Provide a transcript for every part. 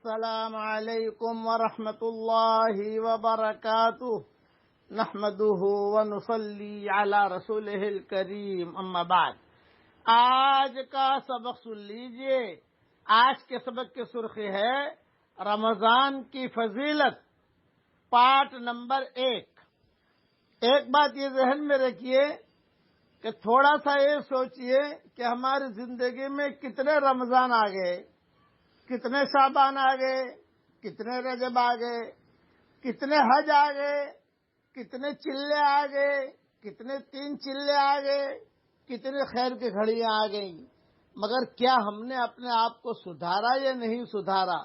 السلام علیکم ورحمۃ اللہ وبرکاتہ نحمده ونصلی علی رسولہ الکریم اما بعد۔ آج کا سبق سن لیجئے۔ آج کے سبق کی سرخی ہے رمضان کی فضیلت، پارٹ نمبر 1۔ ایک بات یہ ذہن میں رکھیے کہ تھوڑا سا یہ سوچئے کہ ہماری زندگی میں کتنے رمضان آ گئے، کتنے شعبان آ گئے، کتنے رجب آ گئے، کتنے حج آ گئے، کتنے چلے آ گئے، کتنے 3 چلے آ گئے، کتنے خیر کی گھڑیاں آ گئیں، مگر کیا ہم نے اپنے آپ کو سدھارا یا نہیں سدھارا؟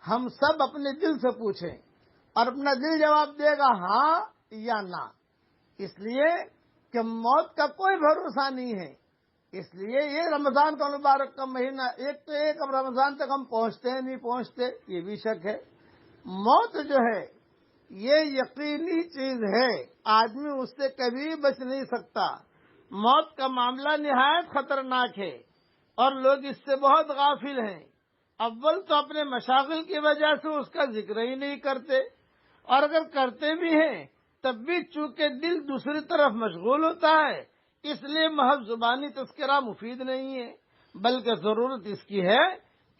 ہم سب اپنے دل سے پوچھیں اور اپنا دل جواب دے گا ہاں یا نہ، اس لیے کہ موت کا کوئی بھروسہ نہیں ہے۔ اس لیے یہ رمضان کا مبارک کا مہینہ ایک اب رمضان تک ہم پہنچتے ہیں نہیں پہنچتے یہ بھی شک ہے۔ موت جو ہے یہ یقینی چیز ہے، آدمی اس سے کبھی بچ نہیں سکتا۔ موت کا معاملہ نہایت خطرناک ہے اور لوگ اس سے بہت غافل ہیں۔ اول تو اپنے مشاغل کی وجہ سے اس کا ذکر ہی نہیں کرتے، اور اگر کرتے بھی ہیں تب بھی چونکہ دل دوسری طرف مشغول ہوتا ہے، اس لیے محض زبانی تذکرہ مفید نہیں ہے، بلکہ ضرورت اس کی ہے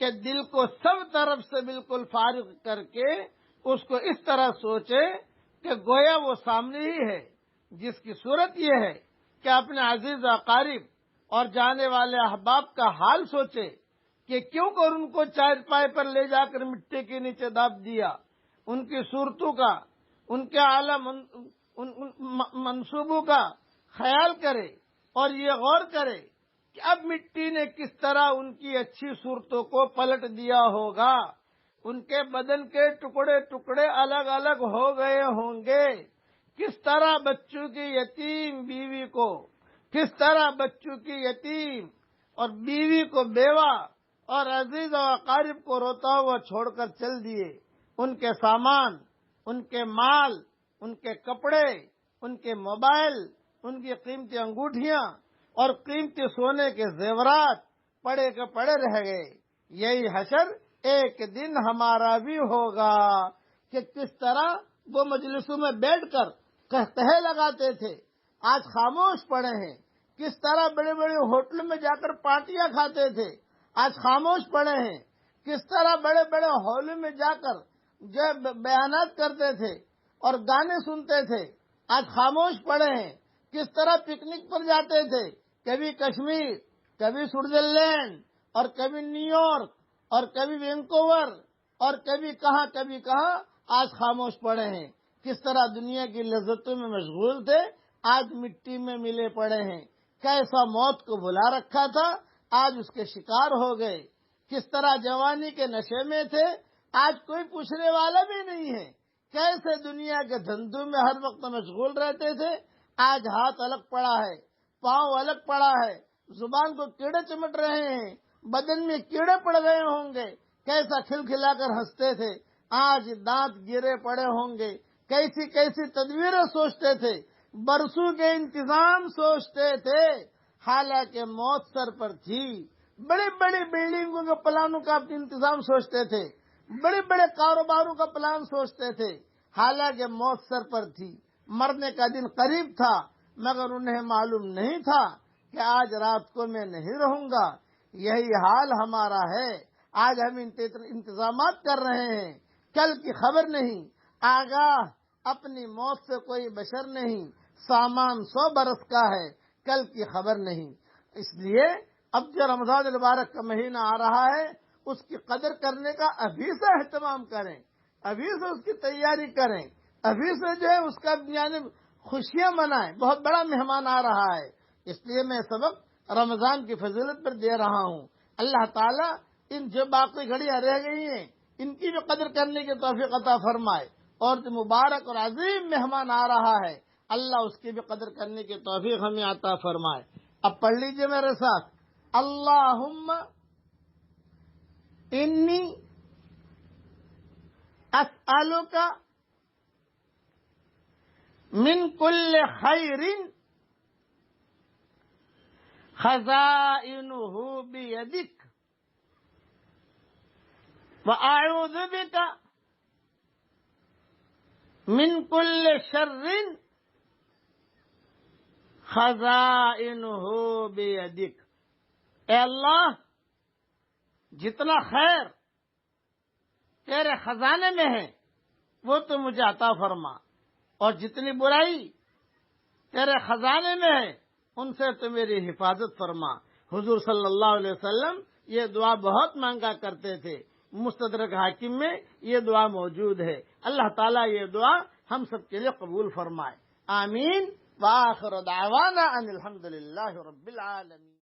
کہ دل کو سب طرف سے بالکل فارغ کر کے اس کو اس طرح سوچے کہ گویا وہ سامنے ہی ہے، جس کی صورت یہ ہے کہ اپنے عزیز اقارب اور جانے والے احباب کا حال سوچے کہ کیوں کر ان کو چارپائی پر لے جا کر مٹی کے نیچے داب دیا، ان کی صورتوں کا، ان کے اعلی منصوبوں کا خیال کرے اور یہ غور کرے کہ اب مٹی نے کس طرح ان کی اچھی صورتوں کو پلٹ دیا ہوگا، ان کے بدن کے ٹکڑے ٹکڑے الگ الگ ہو گئے ہوں گے، کس طرح بچوں کی یتیم بیوی کو، کس طرح بچوں کی یتیم اور بیوی کو بیوہ اور عزیز و اقارب کو روتا ہوا چھوڑ کر چل دیے، ان کے سامان، ان کے مال، ان کے کپڑے، ان کے موبائل، ان کی قیمتی انگوٹھیاں اور قیمتی سونے کے زیورات پڑے کے پڑے رہ گئے۔ یہی حشر ایک دن ہمارا بھی ہوگا کہ کس طرح وہ مجلسوں میں بیٹھ کر قہقہے لگاتے تھے، آج خاموش پڑے ہیں، کس طرح بڑے بڑے ہوٹلوں میں جا کر پارٹیاں کھاتے تھے، آج خاموش پڑے ہیں، کس طرح بڑے بڑے ہالوں میں جا کر جو بیانات کرتے تھے اور گانے سنتے تھے، آج خاموش پڑے ہیں، کس طرح پکنک پر جاتے تھے، کبھی کشمیر، کبھی سوئٹزرلینڈ اور کبھی نیو یارک اور کبھی وینکوور اور کبھی کہاں، آج خاموش پڑے ہیں، کس طرح دنیا کی لذتوں میں مشغول تھے، آج مٹی میں ملے پڑے ہیں، کیسا موت کو بھلا رکھا تھا، آج اس کے شکار ہو گئے، کس طرح جوانی کے نشے میں تھے، آج کوئی پوچھنے والا بھی نہیں ہے، کیسے دنیا کے دھندوں میں ہر وقت مشغول رہتے تھے، آج ہاتھ الگ پڑا ہے، پاؤں الگ پڑا ہے، زبان کو کیڑے چمٹ رہے ہیں، بدن میں کیڑے پڑ گئے ہوں گے، کیسا کھلکھلا کر ہنستے تھے، آج دانت گرے پڑے ہوں گے، کیسی کیسی تدبیریں سوچتے تھے، برسوں کے انتظام سوچتے تھے، حالانکہ موت سر پر تھی، بڑی بڑی بلڈنگوں کے پلانوں کا انتظام سوچتے تھے، بڑے بڑے کاروباروں کا پلان سوچتے تھے، حالانکہ موت سر پر تھی، مرنے کا دن قریب تھا، مگر انہیں معلوم نہیں تھا کہ آج رات کو میں نہیں رہوں گا۔ یہی حال ہمارا ہے، آج ہم انتظامات کر رہے ہیں، کل کی خبر نہیں، آگاہ اپنی موت سے کوئی بشر نہیں، سامان 100 برس کا ہے، کل کی خبر نہیں۔ اس لیے اب جو رمضان المبارک کا مہینہ آ رہا ہے اس کی قدر کرنے کا ابھی سے اہتمام کریں، ابھی سے اس کی تیاری کریں، ابھی سے جو ہے اس کا یعنی خوشیاں منائیں، بہت بڑا مہمان آ رہا ہے۔ اس لیے میں سبق رمضان کی فضیلت پر دے رہا ہوں۔ اللہ تعالیٰ ان جو باقی گھڑیاں رہ گئی ہیں ان کی بھی قدر کرنے کی توفیق عطا فرمائے، اور جو مبارک اور عظیم مہمان آ رہا ہے اللہ اس کی بھی قدر کرنے کی توفیق ہمیں عطا فرمائے۔ اب پڑھ لیجئے میرے ساتھ، اللہم انی اسألک من کل خیر خزائنہ بیدک وَأَعُوذُ بِكَ مِن كُلِّ شَرٍّ خَزَائِنُهُ بِيَدِكَ۔ اے اللہ، جتنا خیر تیرے خزانے میں ہے وہ تو مجھے عطا فرما، اور جتنی برائی تیرے خزانے میں ہے ان سے تو میری حفاظت فرما۔ حضور صلی اللہ علیہ وسلم یہ دعا بہت مانگا کرتے تھے، مستدرک حاکم میں یہ دعا موجود ہے۔ اللہ تعالیٰ یہ دعا ہم سب کے لیے قبول فرمائے، آمین۔ وآخر دعوانا ان الحمد للہ رب العالمین۔